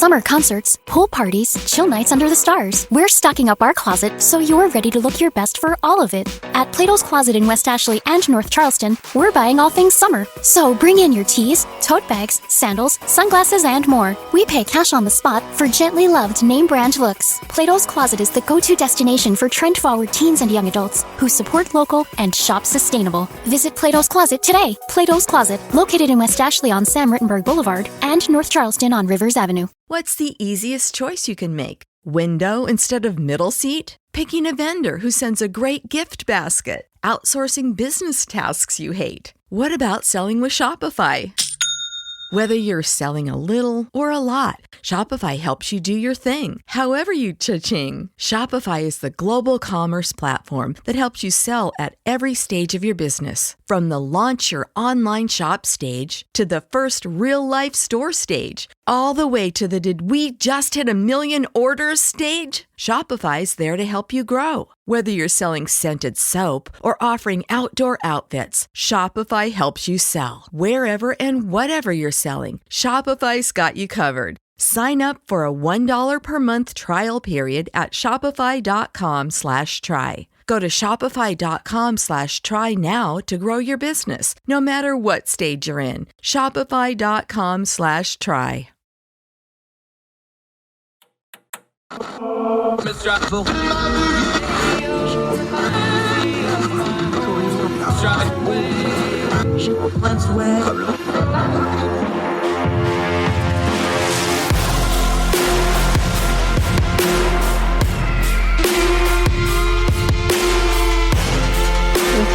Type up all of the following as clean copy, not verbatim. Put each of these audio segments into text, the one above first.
Summer concerts, pool parties, chill nights under the stars. We're stocking up our closet so you're ready to look your best for all of it. At Plato's Closet in West Ashley and North Charleston, we're buying all things summer. So bring in your tees, tote bags, sandals, sunglasses, and more. We pay cash on the spot for gently loved name brand looks. Plato's Closet is the go-to destination for trend-forward teens and young adults who support local and shop sustainable. Visit Plato's Closet today. Plato's Closet, located in West Ashley on Sam Rittenberg Boulevard and North Charleston on Rivers Avenue. What's the easiest choice you can make? Window instead of middle seat? Picking a vendor who sends a great gift basket? Outsourcing business tasks you hate? What about selling with Shopify? Whether you're selling a little or a lot, Shopify helps you do your thing, however you cha-ching. Shopify is the global commerce platform that helps you sell at every stage of your business. From the launch your online shop stage to the first real-life store stage, all the way to the did we just hit 1 million orders stage. Shopify's there to help you grow. Whether you're selling scented soap or offering outdoor outfits, Shopify helps you sell. Wherever and whatever you're selling, Shopify's got you covered. Sign up for a $1 per month trial period at shopify.com/try. Go to shopify.com/try now to grow your business, no matter what stage you're in. Shopify.com/try. With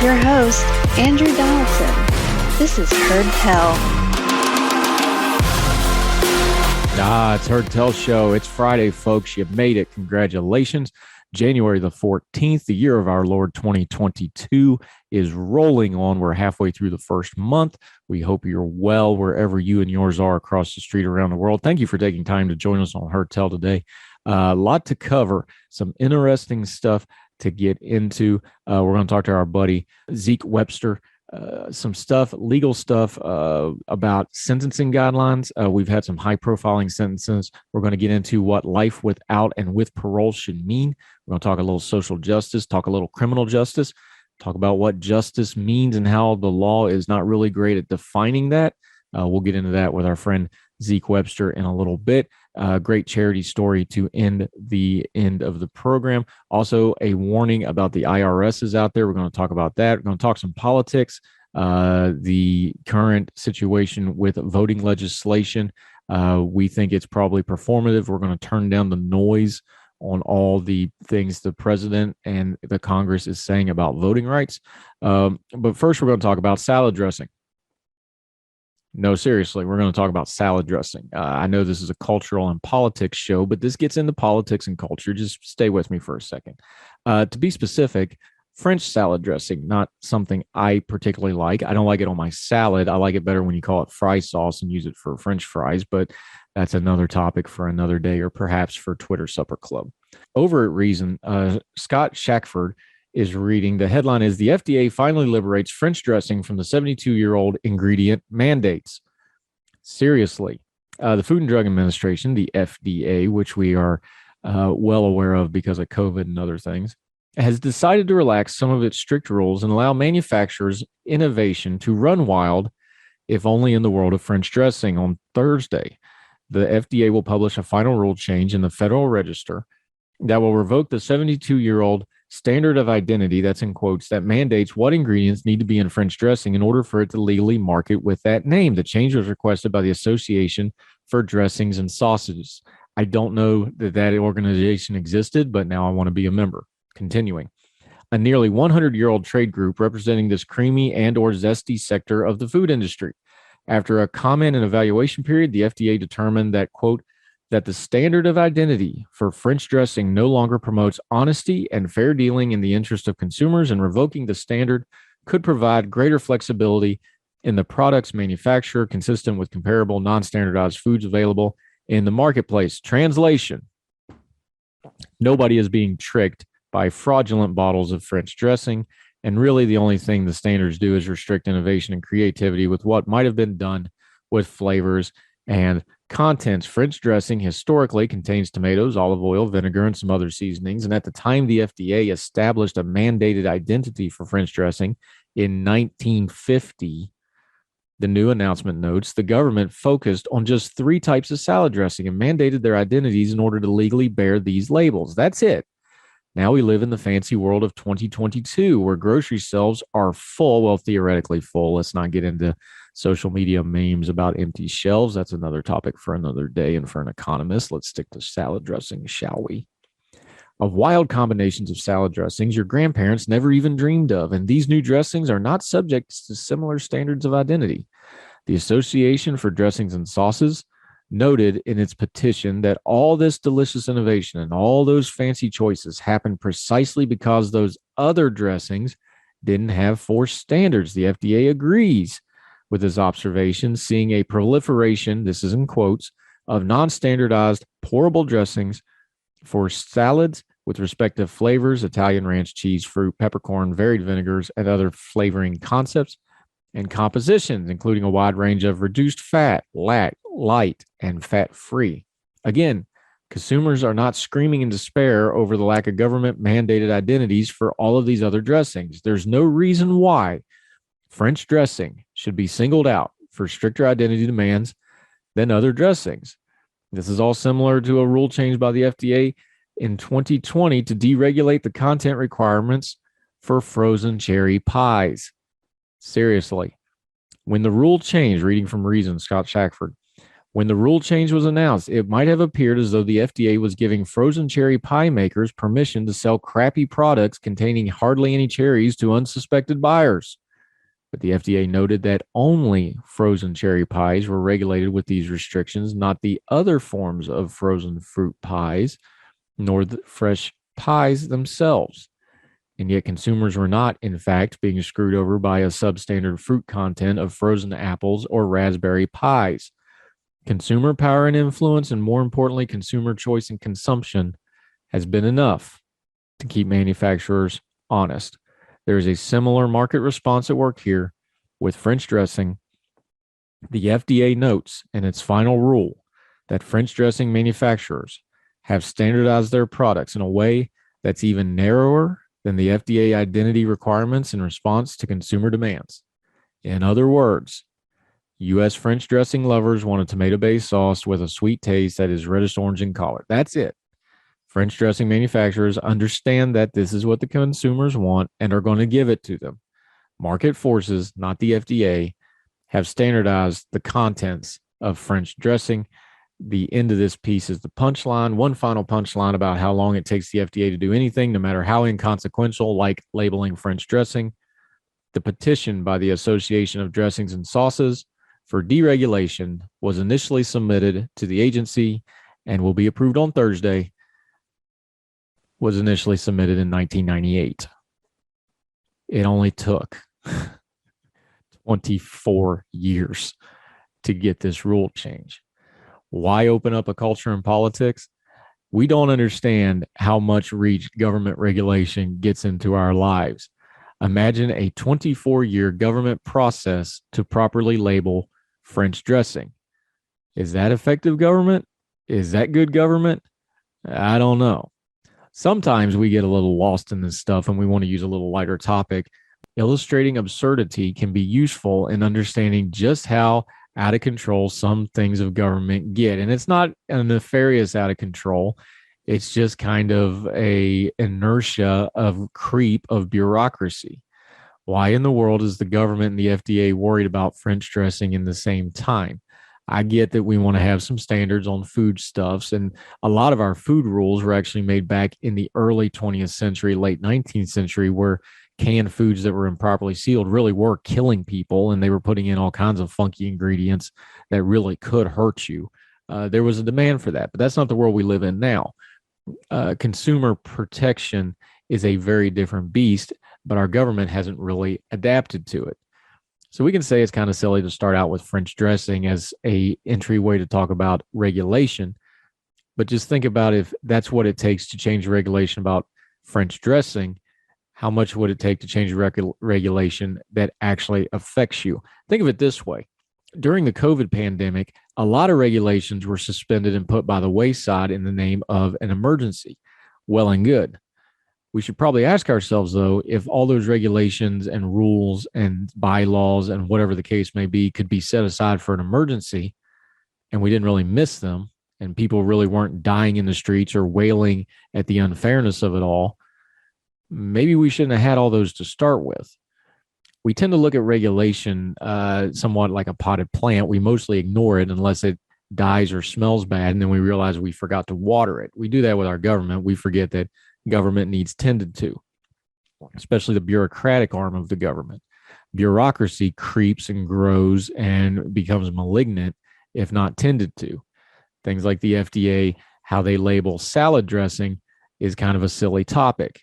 your host, Andrew Donaldson. This is Heard Tell. It's Heard Tell Show. It's Friday, folks. You made it. Congratulations. January the 14th, the year of our Lord 2022 is rolling on. We're halfway through the first month. We hope you're well wherever you and yours are across the street around the world. Thank you for taking time to join us on Heard Tell today. A lot to cover, some interesting stuff to get into. We're going to talk to our buddy Zeke Webster, some stuff, legal stuff about sentencing guidelines. We've had some high-profiling sentences. We're going to get into what life without and with parole should mean. We're going to talk a little social justice, talk a little criminal justice, talk about what justice means and how the law is not really great at defining that. We'll get into that with our friend Zeke Webster in a little bit. Great charity story to end the end of the program. Also, a warning about the IRS is out there. We're going to talk about that. We're going to talk some politics, the current situation with voting legislation. We think it's probably performative. We're going to turn down the noise on all the things the president and the Congress is saying about voting rights. But first, we're going to talk about salad dressing. No, seriously, we're going to talk about salad dressing. I know this is a cultural and politics show, but this gets into politics and culture. Just stay with me for a second. To be specific, French salad dressing, not something I particularly like. I don't like it on my salad. I like it better when you call it fry sauce and use it for French fries, but that's another topic for another day or perhaps for Twitter Supper Club. Over at Reason, Scott Shackford is reading. The headline is, the FDA finally liberates French dressing from the 72-year-old ingredient mandates. Seriously, the Food and Drug Administration, the FDA, which we are well aware of because of COVID and other things, has decided to relax some of its strict rules and allow manufacturers' innovation to run wild, if only in the world of French dressing. On Thursday, the FDA will publish a final rule change in the Federal Register that will revoke the 72-year-old standard of identity, that's in quotes, that mandates what ingredients need to be in French dressing in order for it to legally market with that name. The change was requested by the Association for Dressings and Sausages. I don't know that organization existed, but now I want to be a member. Continuing. A nearly 100-year-old trade group representing this creamy and or zesty sector of the food industry. After a comment and evaluation period, the FDA determined that, quote, that the standard of identity for French dressing no longer promotes honesty and fair dealing in the interest of consumers, and revoking the standard could provide greater flexibility in the product's manufacture, consistent with comparable non-standardized foods available in the marketplace. Translation: nobody is being tricked by fraudulent bottles of French dressing, and really the only thing the standards do is restrict innovation and creativity with what might have been done with flavors and Contents: French dressing historically contains tomatoes, olive oil, vinegar, and some other seasonings. And at the time the FDA established a mandated identity for French dressing in 1950, the new announcement notes, the government focused on just 3 types of salad dressing and mandated their identities in order to legally bear these labels. That's it. Now we live in the fancy world of 2022 where grocery shelves are full, well, theoretically full. Let's not get into social media memes about empty shelves. That's another topic for another day and for an economist. Let's stick to salad dressing, shall we? Of wild combinations of salad dressings your grandparents never even dreamed of, and these new dressings are not subject to similar standards of identity. The Association for Dressings and Sauces noted in its petition that all this delicious innovation and all those fancy choices happened precisely because those other dressings didn't have 4 standards. The FDA agrees with this observation, seeing a proliferation, this is in quotes, of non-standardized pourable dressings for salads with respect to flavors, Italian ranch, cheese, fruit, peppercorn, varied vinegars, and other flavoring concepts, and compositions, including a wide range of reduced fat, light, and fat-free. Again, consumers are not screaming in despair over the lack of government-mandated identities for all of these other dressings. There's no reason why French dressing should be singled out for stricter identity demands than other dressings. This is all similar to a rule change by the FDA in 2020 to deregulate the content requirements for frozen cherry pies. Seriously. When the rule change, reading from Reason, Scott Shackford, when the rule change was announced, it might have appeared as though the FDA was giving frozen cherry pie makers permission to sell crappy products containing hardly any cherries to unsuspected buyers. But the FDA noted that only frozen cherry pies were regulated with these restrictions, not the other forms of frozen fruit pies, nor the fresh pies themselves. And yet consumers were not, in fact, being screwed over by a substandard fruit content of frozen apples or raspberry pies. Consumer power and influence, and more importantly, consumer choice and consumption, has been enough to keep manufacturers honest. There is a similar market response at work here with French dressing. The FDA notes in its final rule that French dressing manufacturers have standardized their products in a way that's even narrower than the FDA identity requirements in response to consumer demands. In other words, U.S. French dressing lovers want a tomato-based sauce with a sweet taste that is reddish orange in color. That's it. French dressing manufacturers understand that this is what the consumers want and are going to give it to them. Market forces, not the FDA, have standardized the contents of French dressing. The end of this piece is the punchline. One final punchline about how long it takes the FDA to do anything, no matter how inconsequential, like labeling French dressing. The petition by the Association of Dressings and Sauces for deregulation was initially submitted to the agency and will be approved on Thursday. Was initially submitted in 1998. It only took 24 years to get this rule change. Why open up a culture in politics? We don't understand how much reach government regulation gets into our lives. Imagine a 24-year government process to properly label French dressing. Is that effective government? Is that good government? I don't know. Sometimes we get a little lost in this stuff and we want to use a little lighter topic. Illustrating absurdity can be useful in understanding just how out of control some things of government get. And it's not a nefarious out of control. It's just kind of a inertia of creep of bureaucracy. Why in the world is the government and the FDA worried about French dressing in the same time? I get that we want to have some standards on foodstuffs, and a lot of our food rules were actually made back in the early 20th century, late 19th century, where canned foods that were improperly sealed really were killing people, and they were putting in all kinds of funky ingredients that really could hurt you. There was a demand for that, but that's not the world we live in now. Consumer protection is a very different beast, but our government hasn't really adapted to it. So we can say it's kind of silly to start out with French dressing as a entryway to talk about regulation, but just think about if that's what it takes to change regulation about French dressing, how much would it take to change regulation that actually affects you? Think of it this way. During the COVID pandemic, a lot of regulations were suspended and put by the wayside in the name of an emergency. Well and good. We should probably ask ourselves, though, if all those regulations and rules and bylaws and whatever the case may be could be set aside for an emergency and we didn't really miss them and people really weren't dying in the streets or wailing at the unfairness of it all, maybe we shouldn't have had all those to start with. We tend to look at regulation somewhat like a potted plant. We mostly ignore it unless it dies or smells bad, and then we realize we forgot to water it. We do that with our government. We forget that government needs tended to, especially the bureaucratic arm of the government. Bureaucracy creeps and grows and becomes malignant if not tended to. Things like the FDA, how they label salad dressing is kind of a silly topic,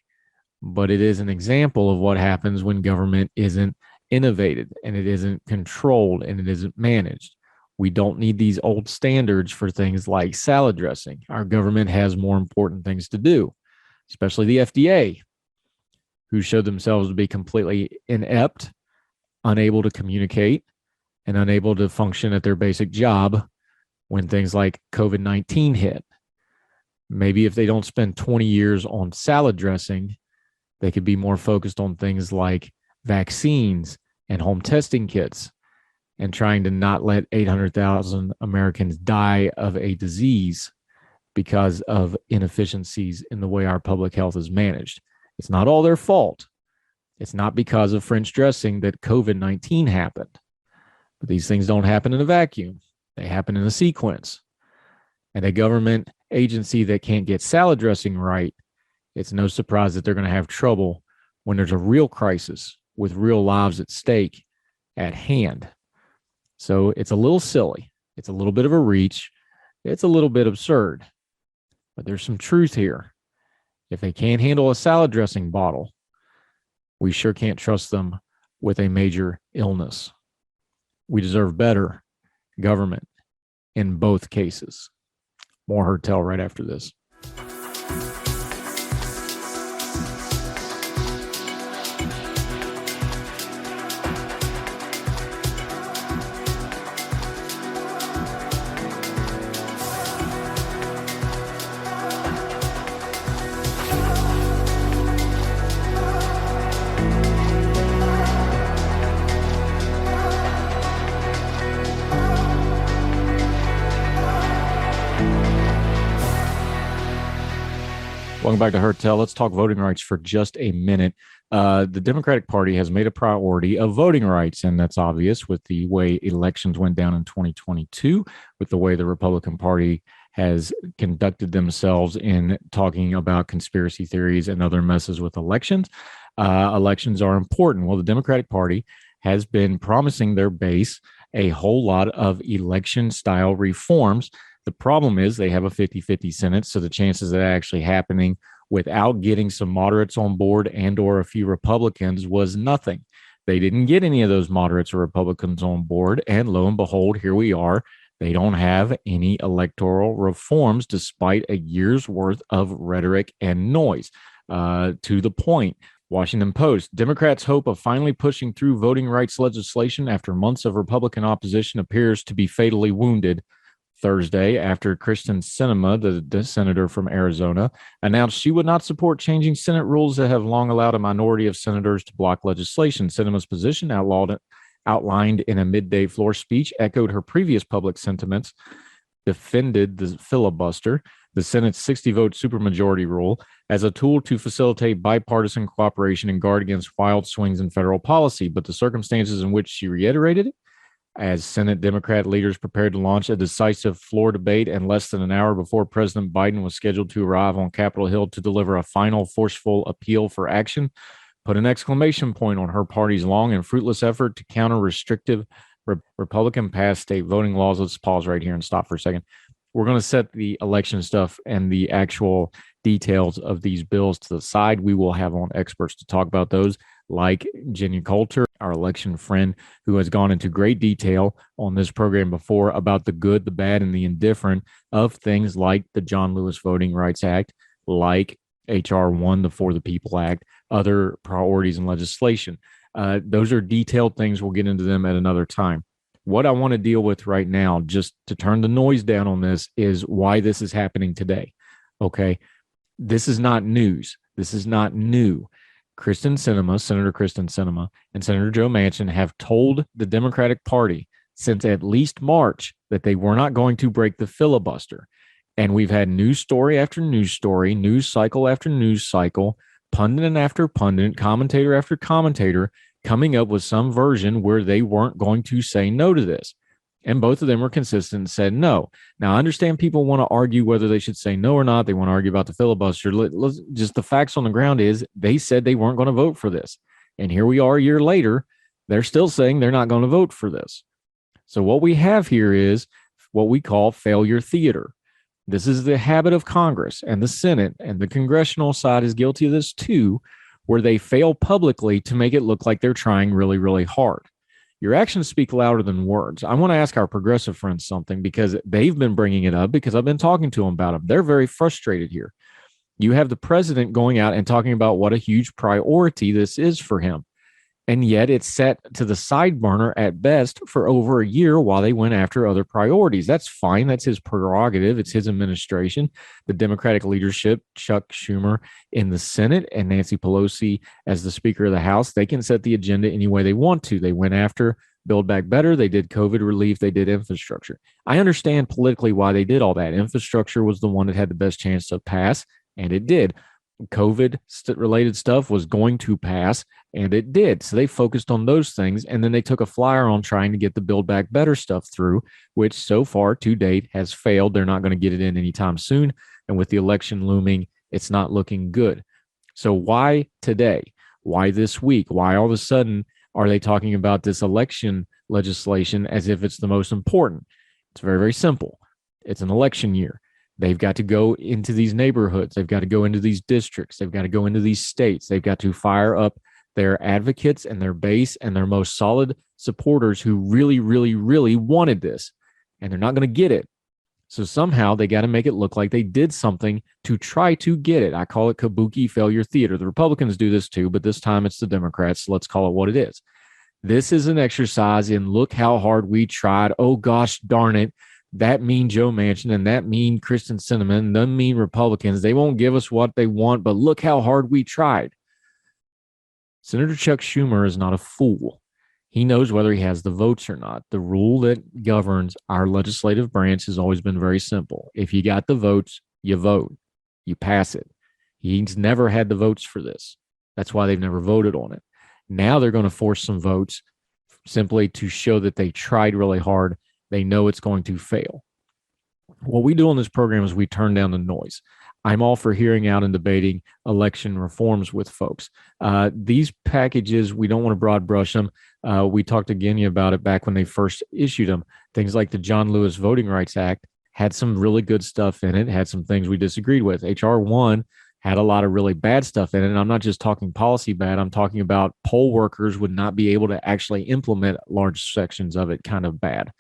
but it is an example of what happens when government isn't innovated and it isn't controlled and it isn't managed. We don't need these old standards for things like salad dressing. Our government has more important things to do, especially the FDA, who showed themselves to be completely inept, unable to communicate, and unable to function at their basic job when things like COVID-19 hit. Maybe if they don't spend 20 years on salad dressing, they could be more focused on things like vaccines and home testing kits and trying to not let 800,000 Americans die of a disease because of inefficiencies in the way our public health is managed. It's not all their fault. It's not because of French dressing that COVID-19 happened. But these things don't happen in a vacuum. They happen in a sequence. And a government agency that can't get salad dressing right, it's no surprise that they're going to have trouble when there's a real crisis with real lives at stake at hand. So it's a little silly. It's a little bit of a reach. It's a little bit absurd. But there's some truth here. If they can't handle a salad dressing bottle, we sure can't trust them with a major illness. We deserve better government in both cases. More Heard Tell right after this. Welcome back to Heard Tell. Let's talk voting rights for just a minute. The Democratic Party has made a priority of voting rights, and that's obvious with the way elections went down in 2022, with the way the Republican Party has conducted themselves in talking about conspiracy theories and other messes with elections. Elections are important. Well, the Democratic Party has been promising their base a whole lot of election-style reforms. The problem is they have a 50-50 Senate, so the chances of that actually happening without getting some moderates on board and or a few Republicans was nothing. They didn't get any of those moderates or Republicans on board, and lo and behold, here we are. They don't have any electoral reforms despite a year's worth of rhetoric and noise. To the point, Washington Post, Democrats' hope of finally pushing through voting rights legislation after months of Republican opposition appears to be fatally wounded Thursday after Kristen Sinema, the senator from Arizona, announced she would not support changing Senate rules that have long allowed a minority of senators to block legislation. Sinema's position, outlined in a midday floor speech, echoed her previous public sentiments, defended the filibuster, the Senate's 60-vote supermajority rule, as a tool to facilitate bipartisan cooperation and guard against wild swings in federal policy. But the circumstances in which she reiterated it, as Senate Democrat leaders prepared to launch a decisive floor debate and less than an hour before President Biden was scheduled to arrive on Capitol Hill to deliver a final forceful appeal for action, put an exclamation point on her party's long and fruitless effort to counter restrictive Republican passed state voting laws. Let's pause right here and stop for a second. We're going to set the election stuff and the actual details of these bills to the side. We will have on experts to talk about those, like Jenny Coulter, our election friend, who has gone into great detail on this program before about the good, the bad, and the indifferent of things like the John Lewis Voting Rights Act, like H.R. 1, the For the People Act, other priorities in legislation. Those are detailed things. We'll get into them at another time. What I want to deal with right now, just to turn the noise down on this, is why this is happening today. Okay. This is not news. This is not new. Senator Kristen Sinema, and Senator Joe Manchin have told the Democratic Party since at least March that they were not going to break the filibuster. And we've had news story after news story, news cycle after news cycle, pundit after pundit, commentator after commentator coming up with some version where they weren't going to say no to this. And both of them were consistent and said no. Now, I understand people want to argue whether they should say no or not. They want to argue about the filibuster. Just the facts on the ground is they said they weren't going to vote for this. And here we are a year later. They're still saying they're not going to vote for this. So what we have here is what we call failure theater. This is the habit of Congress and the Senate, and the congressional side is guilty of this too, where they fail publicly to make it look like they're trying really, really hard. Your actions speak louder than words. I want to ask our progressive friends something because they've been bringing it up because I've been talking to them about them. They're very frustrated here. You have the president going out and talking about what a huge priority this is for him. And yet it's set to the side burner at best for over a year while they went after other priorities. That's fine. That's his prerogative. It's his administration. The Democratic leadership, Chuck Schumer in the Senate and Nancy Pelosi as the Speaker of the House, they can set the agenda any way they want to. They went after Build Back Better. They did COVID relief. They did infrastructure. I understand politically why they did all that. Infrastructure was the one that had the best chance to pass, and it did. COVID-related stuff was going to pass, and it did. So they focused on those things, and then they took a flyer on trying to get the Build Back Better stuff through, which so far to date has failed. They're not going to get it in anytime soon, and with the election looming, it's not looking good. So why today? Why this week? Why all of a sudden are they talking about this election legislation as if it's the most important? It's very, very simple. It's an election year. They've got to go into these neighborhoods. They've got to go into these districts. They've got to go into these states. They've got to fire up their advocates and their base and their most solid supporters who really, really, really wanted this. And they're not going to get it. So somehow they got to make it look like they did something to try to get it. I call it kabuki failure theater. The Republicans do this too, but this time it's the Democrats. So let's call it what it is. This is an exercise in look how hard we tried. Oh, gosh, darn it. That mean Joe Manchin and that mean Kristen Sinema and them mean Republicans. They won't give us what they want, but look how hard we tried. Senator Chuck Schumer is not a fool. He knows whether he has the votes or not. The rule that governs our legislative branch has always been very simple. If you got the votes, you vote. You pass it. He's never had the votes for this. That's why they've never voted on it. Now they're going to force some votes simply to show that they tried really hard. They know it's going to fail. What we do on this program is we turn down the noise. I'm all for hearing out and debating election reforms with folks. These packages, we don't want to broad brush them. We talked to Genya about it back when they first issued them. Things like the John Lewis Voting Rights Act had some really good stuff in it, had some things we disagreed with. H.R. 1 had a lot of really bad stuff in it. And I'm not just talking policy bad. I'm talking about poll workers would not be able to actually implement large sections of it kind of bad.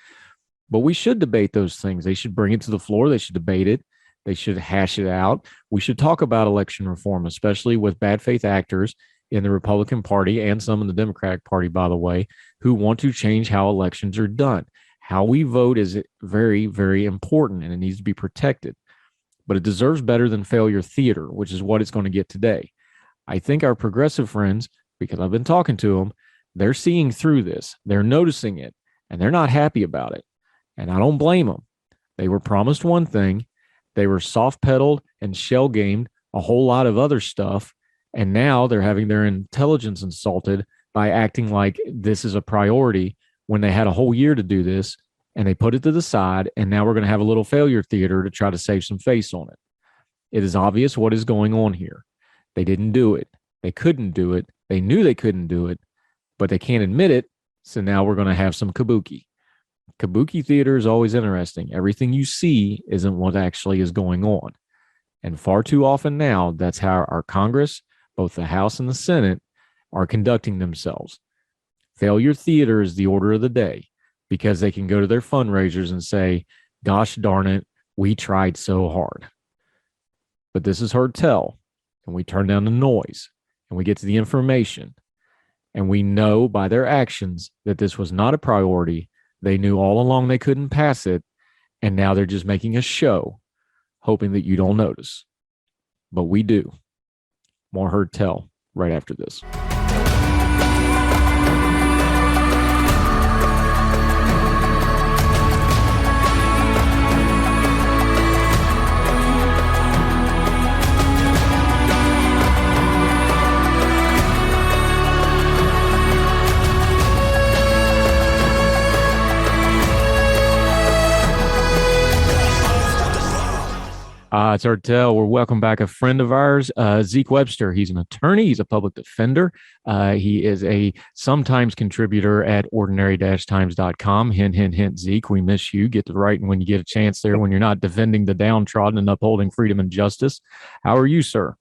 But we should debate those things. They should bring it to the floor. They should debate it. They should hash it out. We should talk about election reform, especially with bad faith actors in the Republican Party and some in the Democratic Party, by the way, who want to change how elections are done. How we vote is very, very important, and it needs to be protected. But it deserves better than failure theater, which is what it's going to get today. I think our progressive friends, because I've been talking to them, they're seeing through this. They're noticing it, and they're not happy about it. And I don't blame them. They were promised one thing. They were soft-pedaled and shell-gamed a whole lot of other stuff. And now they're having their intelligence insulted by acting like this is a priority when they had a whole year to do this. And they put it to the side. And now we're going to have a little failure theater to try to save some face on it. It is obvious what is going on here. They didn't do it. They couldn't do it. They knew they couldn't do it, but they can't admit it. So now we're going to have some kabuki. Kabuki theater is always interesting. Everything you see isn't what actually is going on. And far too often now, that's how our Congress, both the House and the Senate, are conducting themselves. Failure theater is the order of the day because they can go to their fundraisers and say, gosh darn it, we tried so hard. But this is heard tell, and we turn down the noise, and we get to the information, and we know by their actions that this was not a priority, They knew all along they couldn't pass it, and now they're just making a show, hoping that you don't notice. But we do. More Heard Tell right after this. It's Heard Tell. We're welcome back a friend of ours, Zeke Webster. He's an attorney. He's a public defender. He is a sometimes contributor at ordinary-times.com. Hint, hint, hint, Zeke, we miss you. Get to writing when you get a chance there, when you're not defending the downtrodden and upholding freedom and justice. How are you, sir?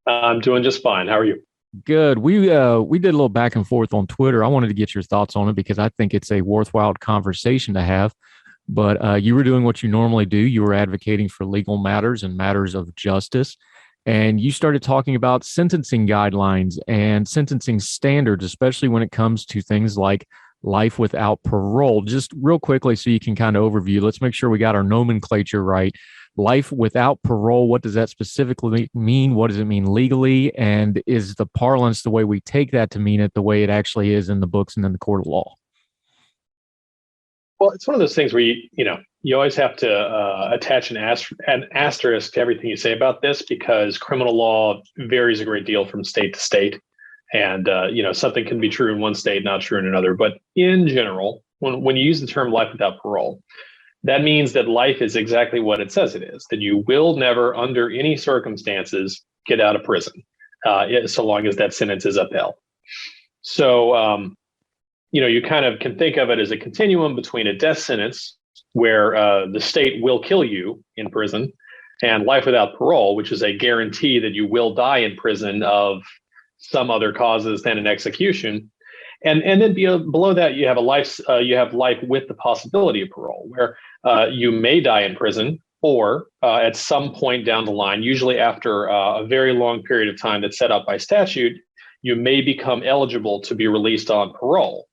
I'm doing just fine. How are you? Good. We did a little back and forth on Twitter. I wanted to get your thoughts on it because I think it's a worthwhile conversation to have. But you were doing what you normally do. You were advocating for legal matters and matters of justice. And you started talking about sentencing guidelines and sentencing standards, especially when it comes to things like life without parole. Just real quickly, so you can kind of overview, let's make sure we got our nomenclature right. Life without parole, what does that specifically mean? What does it mean legally? And is the parlance, the way we take that to mean it, the way it actually is in the books and in the court of law? Well, it's one of those things where you always have to attach an asterisk to everything you say about this, because criminal law varies a great deal from state to state, and something can be true in one state, not true in another. But in general, when you use the term life without parole, that means that life is exactly what it says it is. That you will never, under any circumstances, get out of prison, so long as that sentence is upheld. So. You kind of can think of it as a continuum between a death sentence where the state will kill you in prison, and life without parole, which is a guarantee that you will die in prison of some other causes than an execution. And then below that, you have life with the possibility of parole, where you may die in prison, or at some point down the line, usually after a very long period of time that's set up by statute, you may become eligible to be released on parole.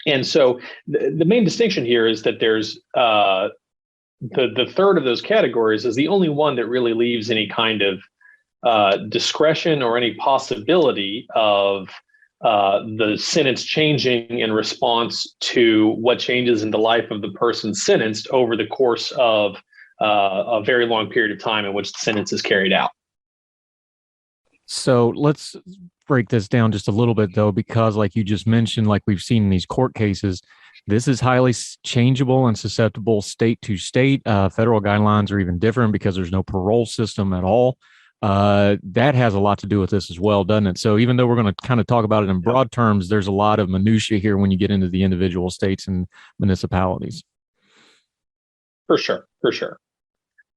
And so the main distinction here is that there's the third of those categories is the only one that really leaves any kind of discretion or any possibility of the sentence changing in response to what changes in the life of the person sentenced over the course of a very long period of time in which the sentence is carried out. So let's break this down just a little bit, though, because like you just mentioned, like we've seen in these court cases, this is highly changeable and susceptible state to state. Federal guidelines are even different because there's no parole system at all. That has a lot to do with this as well, doesn't it? So even though we're going to kind of talk about it in broad terms, there's a lot of minutia here when you get into the individual states and municipalities. For sure.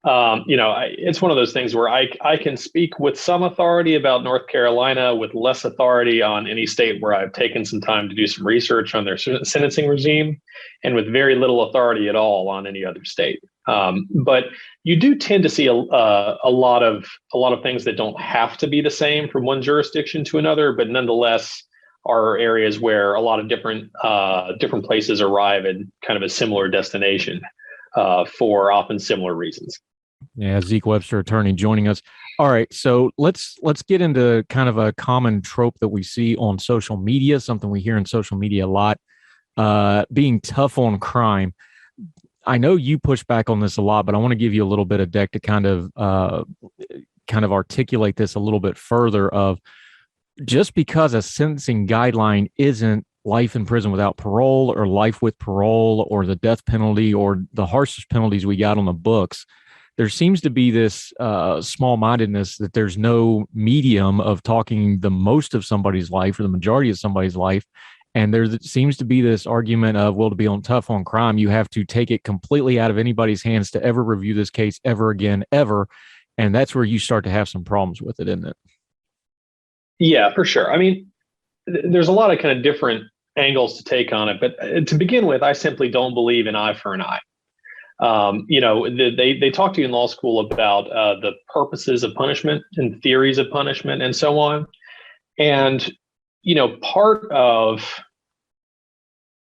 It's one of those things where I can speak with some authority about North Carolina, with less authority on any state where I've taken some time to do some research on their sentencing regime, and with very little authority at all on any other state. But you do tend to see a lot of things that don't have to be the same from one jurisdiction to another, but nonetheless are areas where a lot of different places arrive at kind of a similar destination for often similar reasons. Yeah, Zeke Webster, attorney, joining us. All right, so let's get into kind of a common trope that we see on social media, something we hear in social media a lot, being tough on crime. I know you push back on this a lot, but I want to give you a little bit of deck to kind of articulate this a little bit further. Of just because a sentencing guideline isn't life in prison without parole or life with parole or the death penalty or the harshest penalties we got on the books, there seems to be this small-mindedness that there's no medium of talking the most of somebody's life or the majority of somebody's life. And there seems to be this argument of, well, to be tough on crime, you have to take it completely out of anybody's hands to ever review this case ever again, ever. And that's where you start to have some problems with it, isn't it? Yeah, for sure. I mean, there's a lot of kind of different angles to take on it. But to begin with, I simply don't believe in eye for an eye. They talk to you in law school about the purposes of punishment and theories of punishment and so on. And, part of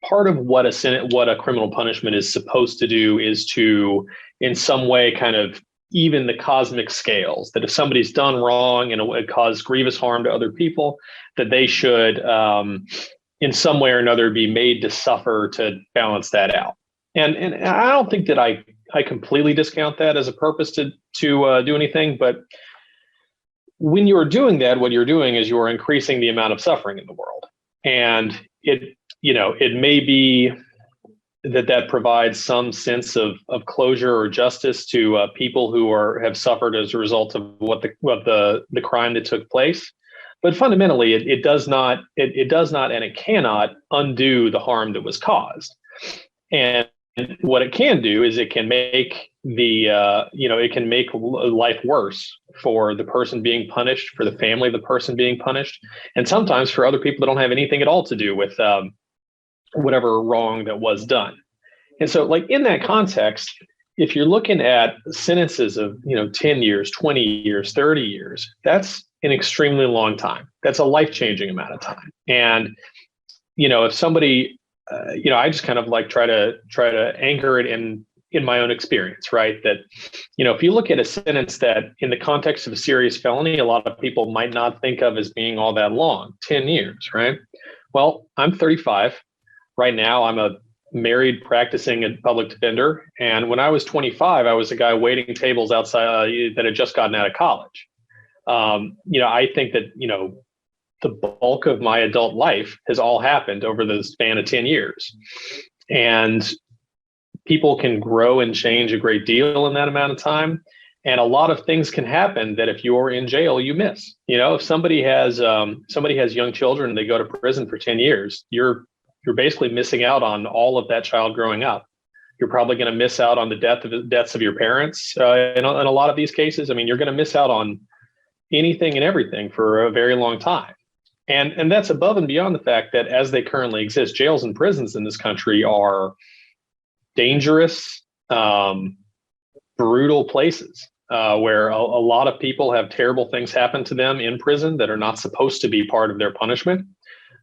part of what a criminal punishment is supposed to do is to, in some way, kind of even the cosmic scales. That if somebody's done wrong and it caused grievous harm to other people, that they should, in some way or another, be made to suffer to balance that out. And I don't think that I completely discount that as a purpose to do anything, but when you're doing that, what you're doing is you're increasing the amount of suffering in the world. And it may be that provides some sense of closure or justice to people who have suffered as a result of what the crime that took place. But fundamentally, it does not and it cannot undo the harm that was caused. And what it can do is it can make life worse for the person being punished, for the family of the person being punished, and sometimes for other people that don't have anything at all to do with whatever wrong that was done. And so, like, in that context, if you're looking at sentences of 10 years, 20 years, 30 years, that's an extremely long time. That's a life-changing amount of time. And if somebody I just kind of like try to anchor it in my own experience, right? That, if you look at a sentence that in the context of a serious felony, a lot of people might not think of as being all that long, 10 years, right? Well, I'm 35 right now. I'm a married practicing public defender. And when I was 25, I was a guy waiting tables outside that had just gotten out of college. I think that, the bulk of my adult life has all happened over the span of 10 years. And people can grow and change a great deal in that amount of time. And a lot of things can happen that if you're in jail, you miss. If somebody has young children and they go to prison for 10 years, you're basically missing out on all of that child growing up. You're probably going to miss out on the deaths of your parents. In a lot of these cases, I mean, you're going to miss out on anything and everything for a very long time. And that's above and beyond the fact that as they currently exist, jails and prisons in this country are dangerous, brutal places where a lot of people have terrible things happen to them in prison that are not supposed to be part of their punishment.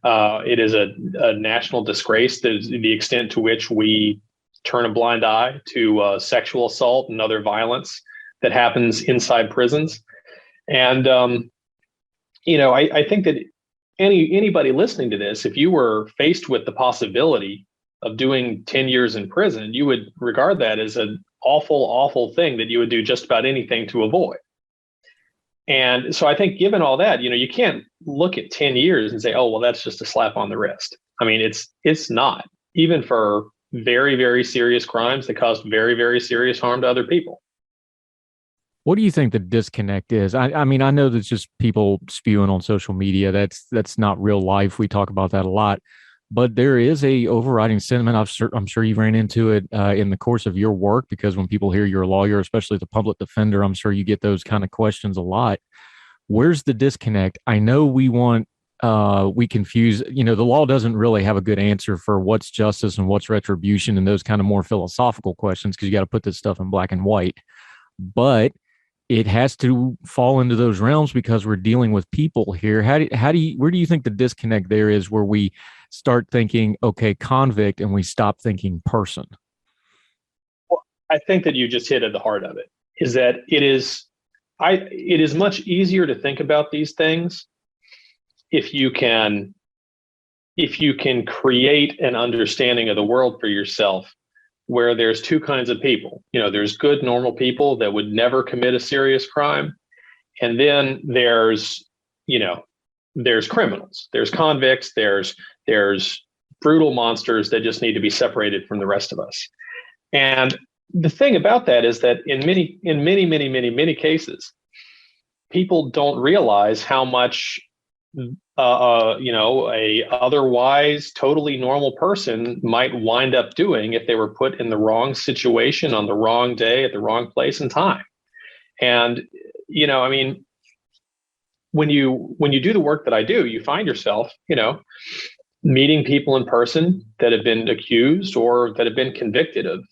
It is a national disgrace, the extent to which we turn a blind eye to sexual assault and other violence that happens inside prisons. And, I think that anybody listening to this, if you were faced with the possibility of doing 10 years in prison, you would regard that as an awful, awful thing that you would do just about anything to avoid. And so I think given all that, you can't look at 10 years and say, oh, well, that's just a slap on the wrist. I mean, it's not, even for very, very serious crimes that cause very, very serious harm to other people. What do you think the disconnect is? I mean, I know that's just people spewing on social media. That's not real life. We talk about that a lot, but there is a overriding sentiment. I'm sure you ran into it in the course of your work, because when people hear you're a lawyer, especially the public defender, I'm sure you get those kind of questions a lot. Where's the disconnect? I know we confuse, the law doesn't really have a good answer for what's justice and what's retribution and those kind of more philosophical questions, because you got to put this stuff in black and white. But it has to fall into those realms because we're dealing with people here. Where do you think the disconnect there is, where we start thinking, okay, convict, and we stop thinking person? Well, I think that you just hit at the heart of it, is that it is much easier to think about these things if you can create an understanding of the world for yourself, where there's two kinds of people. There's good, normal people that would never commit a serious crime. And then there's criminals, there's convicts, there's brutal monsters that just need to be separated from the rest of us. And the thing about that is that in many cases, people don't realize how much a otherwise totally normal person might wind up doing if they were put in the wrong situation on the wrong day at the wrong place and time. And, when you do the work that I do, you find yourself, meeting people in person that have been accused or that have been convicted of,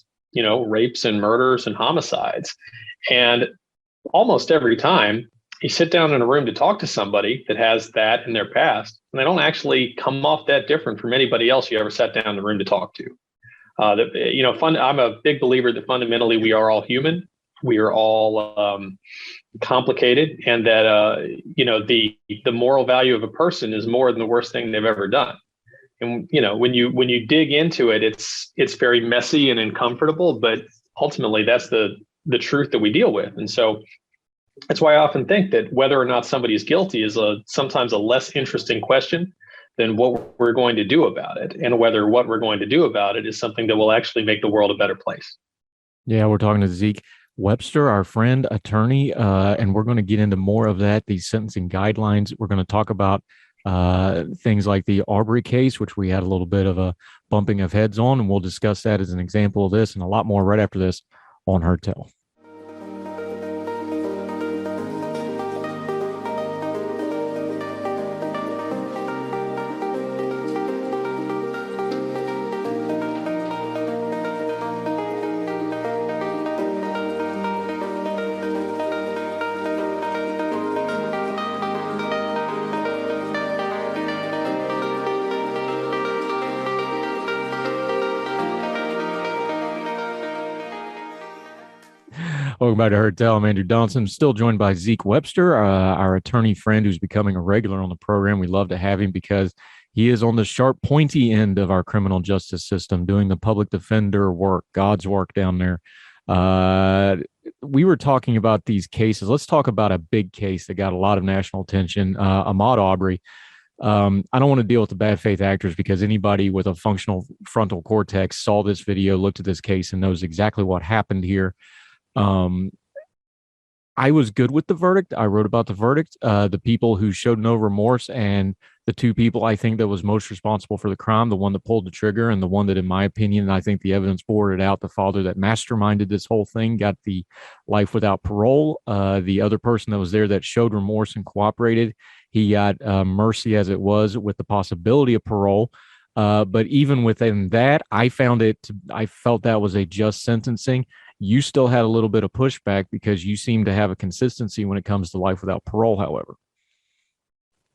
rapes and murders and homicides. And almost every time you sit down in a room to talk to somebody that has that in their past, and they don't actually come off that different from anybody else you ever sat down in the room to talk to. I'm a big believer that fundamentally we are all human. We are all complicated, and that the moral value of a person is more than the worst thing they've ever done. And when you dig into it, it's very messy and uncomfortable, but ultimately that's the truth that we deal with. And so that's why I often think that whether or not somebody is guilty is sometimes a less interesting question than what we're going to do about it, and whether what we're going to do about it is something that will actually make the world a better place. Yeah, we're talking to Zeke Webster, our friend, attorney, and we're going to get into more of that, these sentencing guidelines. We're going to talk about things like the Arbery case, which we had a little bit of a bumping of heads on, and we'll discuss that as an example of this and a lot more right after this on Heard Tell. Welcome back to Heard Tell. I'm Andrew Donaldson, still joined by Zeke Webster, our attorney friend who's becoming a regular on the program. We love to have him because he is on the sharp, pointy end of our criminal justice system, doing the public defender work, God's work down there. We were talking about these cases. Let's talk about a big case that got a lot of national attention, Ahmaud Arbery. I don't want to deal with the bad faith actors because anybody with a functional frontal cortex saw this video, looked at this case, and knows exactly what happened here. I was good with the verdict. I wrote about the verdict, the people who showed no remorse, and the two people I think that was most responsible for the crime, the one that pulled the trigger and the one that, in my opinion, and I think the evidence bore it out, the father that masterminded this whole thing, got the life without parole. The other person that was there that showed remorse and cooperated, he got mercy as it was with the possibility of parole. But even within that, I felt that was a just sentencing. You still had a little bit of pushback because you seem to have a consistency when it comes to life without parole, however.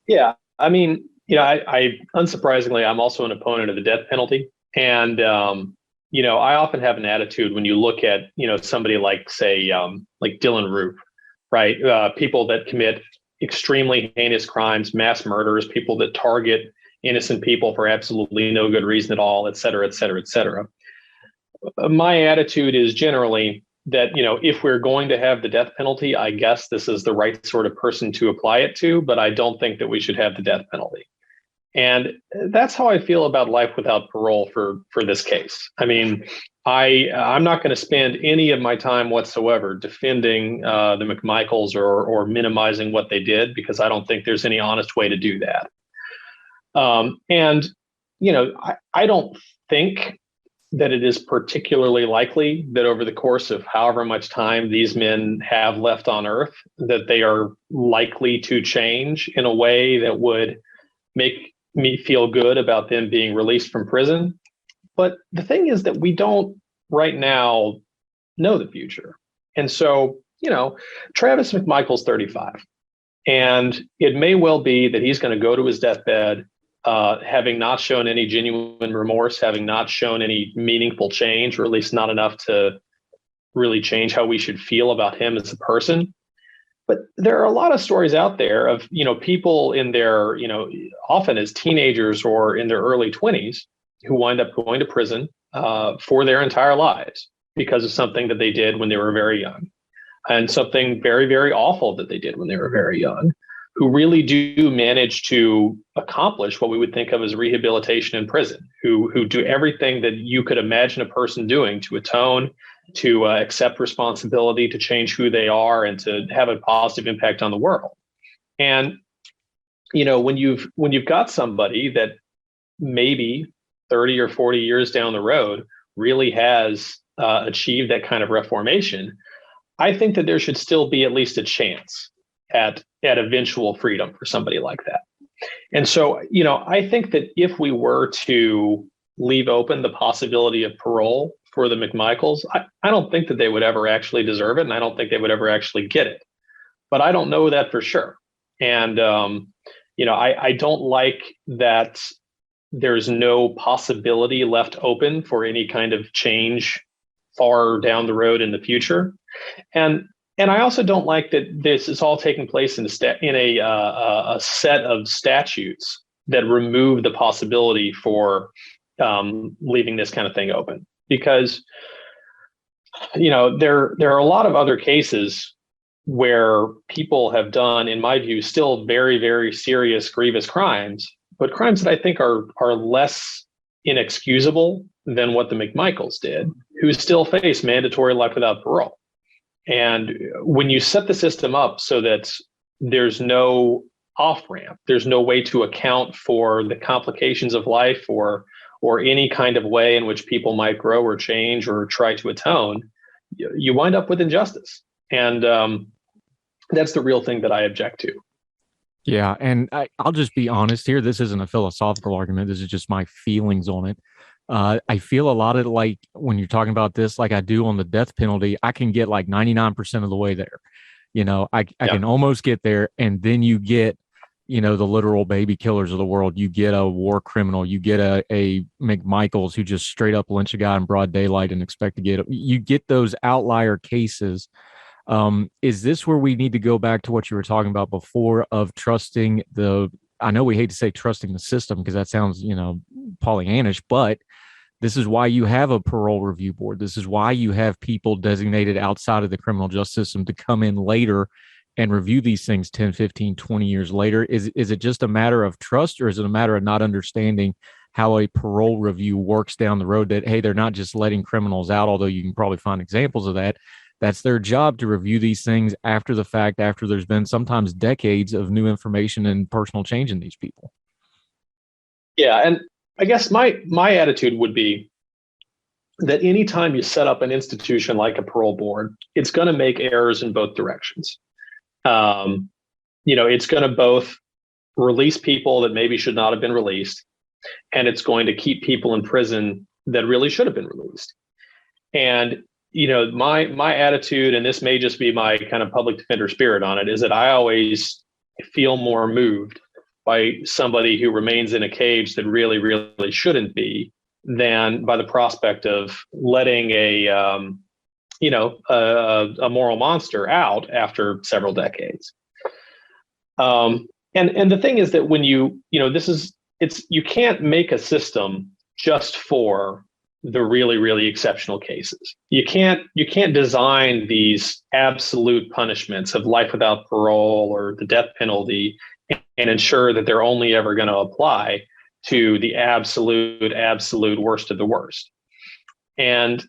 Yeah. I mean, I unsurprisingly, I'm also an opponent of the death penalty. And, I often have an attitude when you look at, somebody like, say, like Dylan Roop, right? People that commit extremely heinous crimes, mass murders, people that target innocent people for absolutely no good reason at all, et cetera, et cetera, et cetera. My attitude is generally that, if we're going to have the death penalty, I guess this is the right sort of person to apply it to, but I don't think that we should have the death penalty. And that's how I feel about life without parole for this case. I mean, I'm not going to spend any of my time whatsoever defending the McMichaels or minimizing what they did, because I don't think there's any honest way to do that. I don't think that it is particularly likely that over the course of however much time these men have left on earth, that they are likely to change in a way that would make me feel good about them being released from prison. But the thing is that we don't right now know the future. And so, Travis McMichael's 35, and it may well be that he's going to go to his deathbed having not shown any genuine remorse, having not shown any meaningful change, or at least not enough to really change how we should feel about him as a person. But there are a lot of stories out there of, people in their, often as teenagers or in their early 20s who wind up going to prison for their entire lives because of something that they did when they were very young, and something very, very awful that they did when they were very young, who really do manage to accomplish what we would think of as rehabilitation in prison, who do everything that you could imagine a person doing to atone, to accept responsibility, to change who they are, and to have a positive impact on the world. And, when you've got somebody that maybe 30 or 40 years down the road really has achieved that kind of reformation, I think that there should still be at least a chance at eventual freedom for somebody like that. And so, I think that if we were to leave open the possibility of parole for the McMichaels, I don't think that they would ever actually deserve it, and I don't think they would ever actually get it. but I don't know that for sure. And, I don't like that there's no possibility left open for any kind of change far down the road in the future. And I also don't like that this is all taking place in a set of statutes that remove the possibility for leaving this kind of thing open. Because, there are a lot of other cases where people have done, in my view, still very, very serious, grievous crimes, but crimes that I think are less inexcusable than what the McMichaels did, who still face mandatory life without parole. And when you set the system up so that there's no off ramp, there's no way to account for the complications of life or any kind of way in which people might grow or change or try to atone, you wind up with injustice. And that's the real thing that I object to. Yeah. And I'll just be honest here. This isn't a philosophical argument. This is just my feelings on it. I feel a lot of like when you're talking about this, like I do on the death penalty, I can get like 99% of the way there. I can almost get there. And then you get, the literal baby killers of the world. You get a war criminal. You get a McMichaels who just straight up lynch a guy in broad daylight and expect to get you get those outlier cases. Is this where we need to go back to what you were talking about before of trusting I know we hate to say trusting the system because that sounds, Pollyannish, but this is why you have a parole review board. This is why you have people designated outside of the criminal justice system to come in later and review these things 10, 15, 20 years later. Is it just a matter of trust, or is it a matter of not understanding how a parole review works down the road, that, hey, they're not just letting criminals out, although you can probably find examples of that. That's their job to review these things after the fact, after there's been sometimes decades of new information and personal change in these people. Yeah. And I guess my attitude would be that anytime you set up an institution like a parole board, it's going to make errors in both directions. It's going to both release people that maybe should not have been released, and it's going to keep people in prison that really should have been released. And my attitude, and this may just be my kind of public defender spirit on it, is that I always feel more moved by somebody who remains in a cage that really, really shouldn't be than by the prospect of letting a moral monster out after several decades. And the thing is that when you can't make a system just for the really, really exceptional cases. You can't design these absolute punishments of life without parole or the death penalty and ensure that they're only ever going to apply to the absolute worst of the worst. And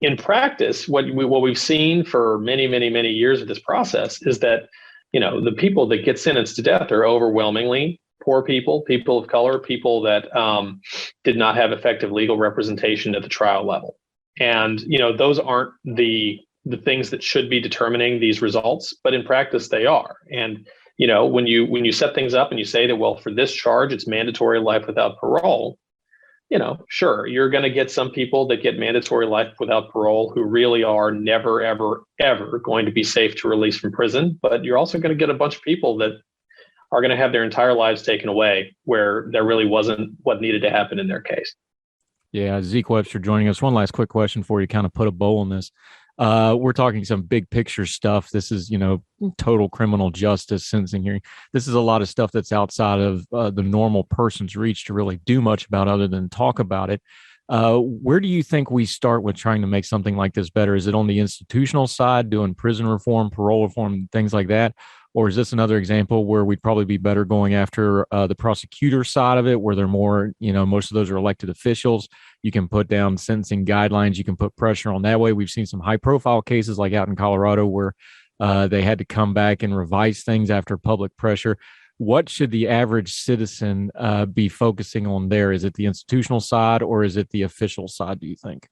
in practice, what we've seen for many, many, many years of this process is that, the people that get sentenced to death are overwhelmingly poor people of color, people that did not have effective legal representation at the trial level. And, those aren't the things that should be determining these results, but in practice they are. And, when you set things up and you say that, well, for this charge, it's mandatory life without parole, sure, you're going to get some people that get mandatory life without parole who really are never, ever, ever going to be safe to release from prison. But you're also going to get a bunch of people that are going to have their entire lives taken away where there really wasn't what needed to happen in their case. Yeah, Zeke Webster joining us. One last quick question for you, kind of put a bow on this. We're talking some big picture stuff. This is, total criminal justice sentencing hearing. This is a lot of stuff that's outside of the normal person's reach to really do much about other than talk about it. Where do you think we start with trying to make something like this better? Is it on the institutional side, doing prison reform, parole reform, things like that? Or is this another example where we'd probably be better going after the prosecutor side of it, where they're more, most of those are elected officials. You can put down sentencing guidelines. You can put pressure on that way. We've seen some high profile cases like out in Colorado where they had to come back and revise things after public pressure. What should the average citizen be focusing on there? Is it the institutional side or is it the official side, do you think?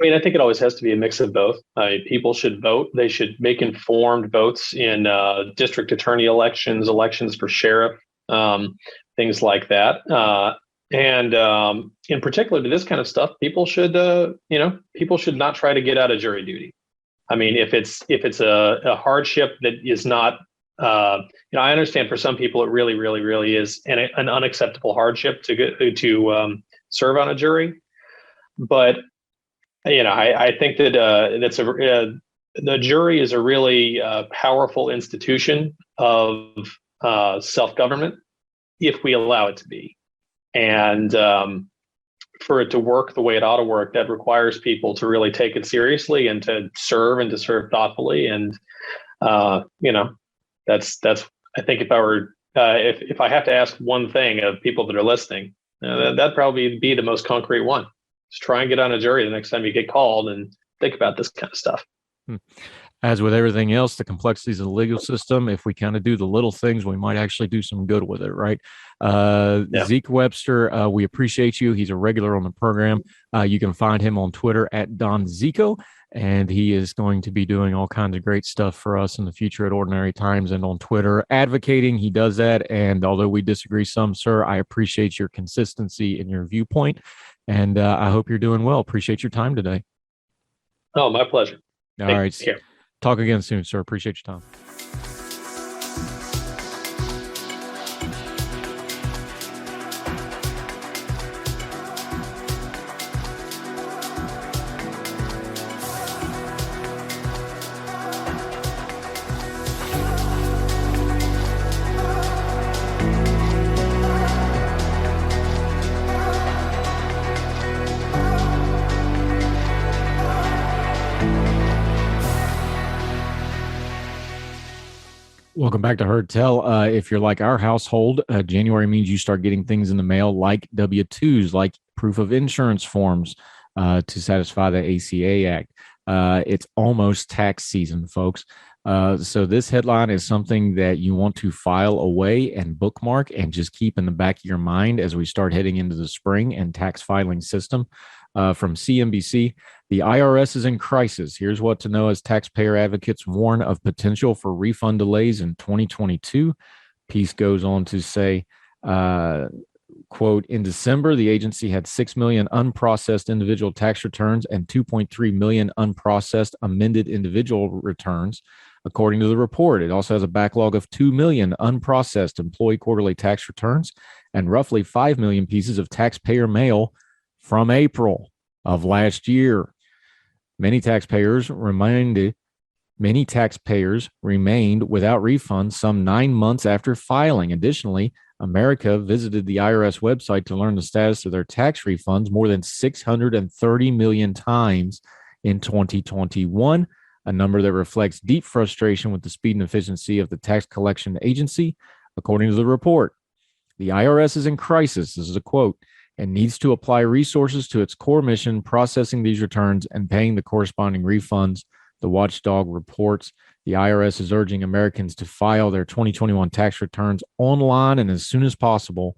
I think it always has to be a mix of both. People should vote. They should make informed votes in district attorney elections for sheriff, things like that. And in particular to this kind of stuff, people should not try to get out of jury duty. I mean, if it's a hardship that is not, I understand for some people it really, really, really is an unacceptable hardship to serve on a jury. But I think that the jury is a really powerful institution of self-government if we allow it to be, and for it to work the way it ought to work, that requires people to really take it seriously and to serve thoughtfully. And that's I think if I were if I have to ask one thing of people that are listening, that'd probably be the most concrete one. Just try and get on a jury the next time you get called and think about this kind of stuff. As with everything else, the complexities of the legal system, if we kind of do the little things, we might actually do some good with it, right? Zeke Webster, we appreciate you. He's a regular on the program. You can find him on Twitter at Don Zico, and he is going to be doing all kinds of great stuff for us in the future at Ordinary Times and on Twitter, advocating. He does that, and although we disagree some, sir, I appreciate your consistency and your viewpoint, and I hope you're doing well. Appreciate your time today. Oh, my pleasure. All right. Talk again soon, sir. Appreciate your time. Welcome back to Heard Tell. If you're like our household, January means you start getting things in the mail like W-2s, like proof of insurance forms to satisfy the ACA Act. It's almost tax season, folks. So this headline is something that you want to file away and bookmark and just keep in the back of your mind as we start heading into the spring and tax filing system. From CNBC, the IRS is in crisis. Here's what to know as taxpayer advocates warn of potential for refund delays in 2022. Piece goes on to say, quote, in December, the agency had 6 million unprocessed individual tax returns and 2.3 million unprocessed amended individual returns. According to the report, it also has a backlog of 2 million unprocessed employee quarterly tax returns and roughly 5 million pieces of taxpayer mail from April of last year. Many taxpayers remained without refunds some 9 months after filing. Additionally, America visited the IRS website to learn the status of their tax refunds more than 630 million times in 2021, a number that reflects deep frustration with the speed and efficiency of the tax collection agency. According to the report, the IRS is in crisis, this is a quote, and needs to apply resources to its core mission, processing these returns and paying the corresponding refunds. The watchdog reports the IRS is urging Americans to file their 2021 tax returns online and as soon as possible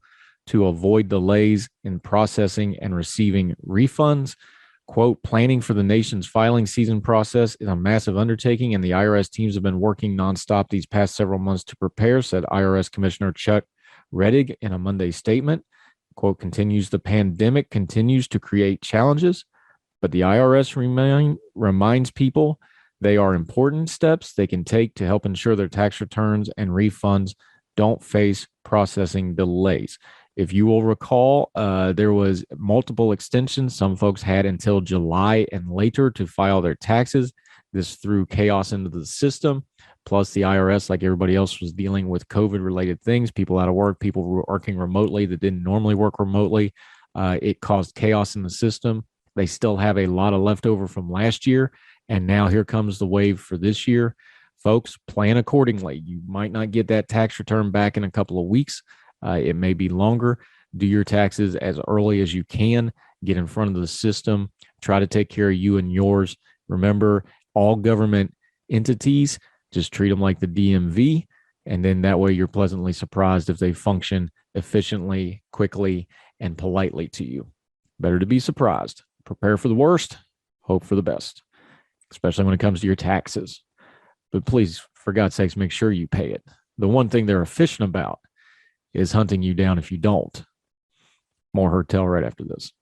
to avoid delays in processing and receiving refunds. Quote, planning for the nation's filing season process is a massive undertaking, and the IRS teams have been working nonstop these past several months to prepare, said IRS Commissioner Chuck Rettig in a Monday statement. Quote, continues, the pandemic continues to create challenges, but the IRS reminds people they are important steps they can take to help ensure their tax returns and refunds don't face processing delays. If you will recall, there was multiple extensions. Some folks had until July and later to file their taxes. This threw chaos into the system. Plus, the IRS, like everybody else, was dealing with COVID-related things, people out of work, people working remotely that didn't normally work remotely. It caused chaos in the system. They still have a lot of leftover from last year, and now here comes the wave for this year. Folks, plan accordingly. You might not get that tax return back in a couple of weeks. It may be longer. Do your taxes as early as you can. Get in front of the system. Try to take care of you and yours. Remember, all government entities, just treat them like the DMV, and then that way you're pleasantly surprised if they function efficiently, quickly, and politely to you. Better to be surprised. Prepare for the worst, hope for the best, especially when it comes to your taxes. But please, for God's sakes, make sure you pay it. The one thing they're efficient about is hunting you down if you don't. More Heard Tell right after this.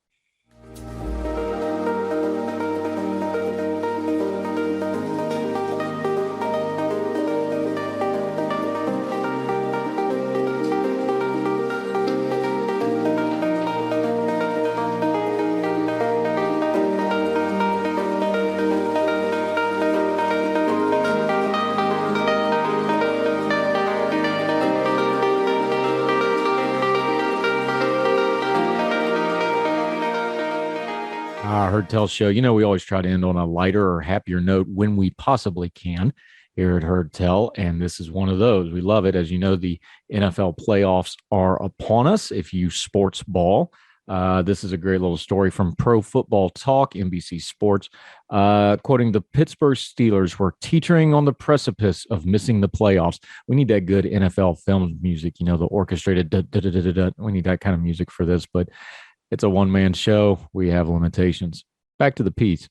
Heard Tell Show. You know, we always try to end on a lighter or happier note when we possibly can here at Heard Tell, and this is one of those. We love it. As you know, the NFL playoffs are upon us. If you sports ball, this is a great little story from Pro Football Talk, NBC Sports. Quoting, the Pittsburgh Steelers were teetering on the precipice of missing the playoffs. We need that good NFL film music, you know, the orchestrated da-da-da-da-da. We need that kind of music for this, but it's a one-man show. We have limitations. Back to the piece.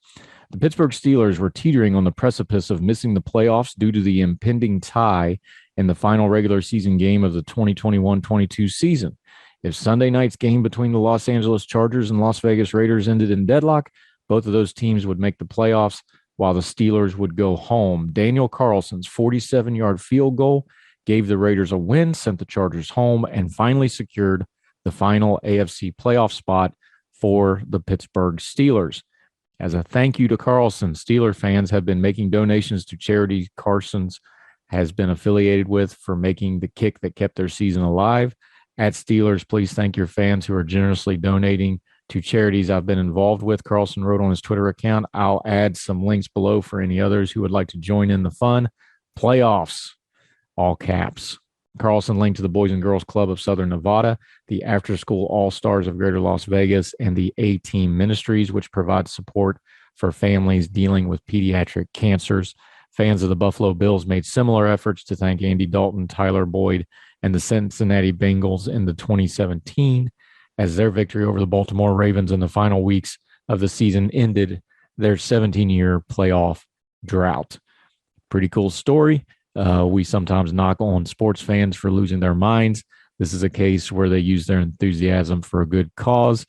The Pittsburgh Steelers were teetering on the precipice of missing the playoffs due to the impending tie in the final regular season game of the 2021-22 season. If Sunday night's game between the Los Angeles Chargers and Las Vegas Raiders ended in deadlock, both of those teams would make the playoffs while the Steelers would go home. Daniel Carlson's 47-yard field goal gave the Raiders a win, sent the Chargers home, and finally secured the final AFC playoff spot for the Pittsburgh Steelers. As a thank you to Carlson, Steeler fans have been making donations to charity Carson's has been affiliated with for making the kick that kept their season alive. At Steelers, please thank your fans who are generously donating to charities I've been involved with. Carlson wrote on his Twitter account. I'll add some links below for any others who would like to join in the fun. Playoffs, all caps. Carlson linked to the Boys and Girls Club of Southern Nevada, the After School All-Stars of Greater Las Vegas, and the A-Team Ministries, which provides support for families dealing with pediatric cancers. Fans of the Buffalo Bills made similar efforts to thank Andy Dalton, Tyler Boyd, and the Cincinnati Bengals in the 2017 as their victory over the Baltimore Ravens in the final weeks of the season ended their 17-year playoff drought. Pretty cool story. We sometimes knock on sports fans for losing their minds. This is a case where they used their enthusiasm for a good cause,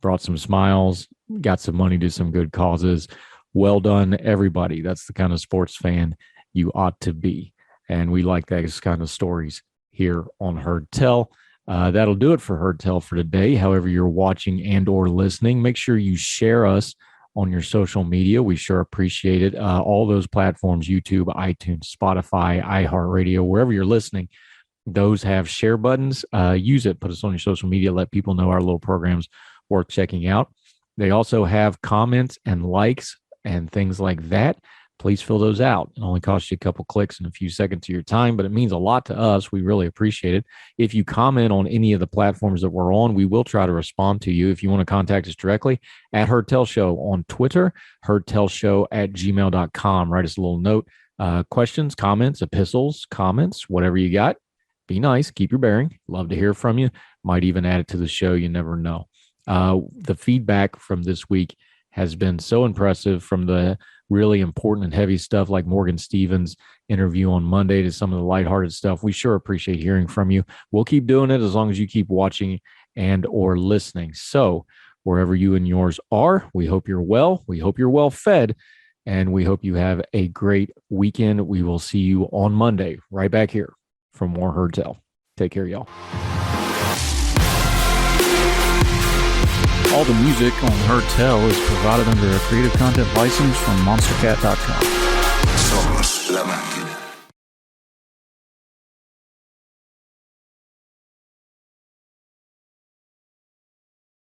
brought some smiles, got some money to some good causes. Well done, everybody. That's the kind of sports fan you ought to be. And we like those kind of stories here on Heard Tell. That'll do it for Heard Tell for today. However you're watching and or listening, make sure you share us on your social media. We sure appreciate it. All those platforms, YouTube, iTunes, Spotify, iHeartRadio, wherever you're listening, those have share buttons. Use it. Put us on your social media. Let people know our little program's worth checking out. They also have comments and likes and things like that. Please fill those out. It only costs you a couple clicks and a few seconds of your time, but it means a lot to us. We really appreciate it. If you comment on any of the platforms that we're on, we will try to respond to you. If you want to contact us directly, at Heard Tell Show on Twitter, heardtellshow@gmail.com. Write us a little note. Questions, comments, epistles, comments, whatever you got. Be nice. Keep your bearing. Love to hear from you. Might even add it to the show. You never know. The feedback from this week has been so impressive, from the really important and heavy stuff like Morgan Stevens' interview on Monday to some of the lighthearted stuff. We sure appreciate hearing from you. We'll keep doing it as long as you keep watching and or listening. So wherever you and yours are, we hope you're well. We hope you're well fed, and we hope you have a great weekend. We will see you on Monday right back here for more Heard Tell. Take care, y'all. All the music on Heard Tell is provided under a Creative Content license from monstercat.com. Somos la máquina.